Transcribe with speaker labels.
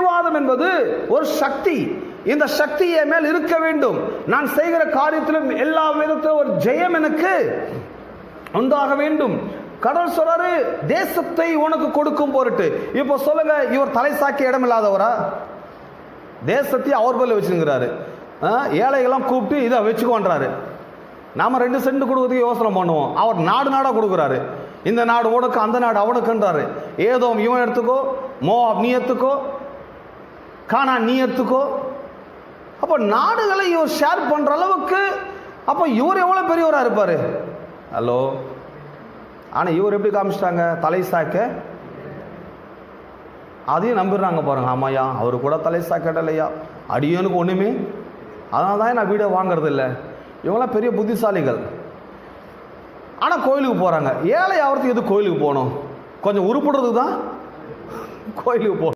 Speaker 1: ஆசீர்வாதம் என்பது ஒரு சக்தி. இந்த சக்தி என் மேல் இருக்க வேண்டும். நான் செய்கிற காரியத்திலும் எல்லா விதத்திலும் ஒரு ஜெயம் எனக்கு உண்டாக வேண்டும். கடவுள் சொல்றாரு, தேசத்தை உனக்கு கொடுக்கும் பொருட்டு. இப்போ சொல்லுங்க, இவர் தலை சாக்கி இடம் இல்லாதவரா? தேசத்தை அவர் பேர்ல வச்சுங்கிறாரு. ஏழைகள்லாம் கூப்பிட்டு இதை வச்சுக்கோன்றாரு. நாம 2 சென்ட் கொடுக்கறதுக்கு யோசனை பண்ணுவோம். அவர் நாடு நாடா கொடுக்குறாரு. இந்த நாடு உனக்கு, அந்த நாடு அவனுக்குன்றாரு. ஏதோ இவன் எடுத்துக்கோ, மோவாப் நீ எடுத்துக்கோ, கானான் நீ எடுத்துக்கோ. அப்போ நாடுகளை இவர் ஷேர் பண்ற அளவுக்கு அப்போ இவர் எவ்வளவு பெரியவரா இருப்பாரு? ஹலோ. ஆனா இவர் எப்படி காமிச்சிட்டாங்க? தலை சாக்க. அதையும் நம்பிடுறாங்க பாருங்க. ஆமாயா, அவரு கூட தலை சாக்கலையா, அடியனுக்கு ஒண்ணுமே, அதனால தான் நான் வீடை வாங்குறது இல்லை. இவங்களாம் பெரிய புத்திசாலிகள். ஆனால் கோயிலுக்கு போகிறாங்க. ஏழை ஆகிறதுக்கு எது கோயிலுக்கு போகணும்? கொஞ்சம் உருப்படுறதுக்கு தான் கோயிலுக்கு போகணும்.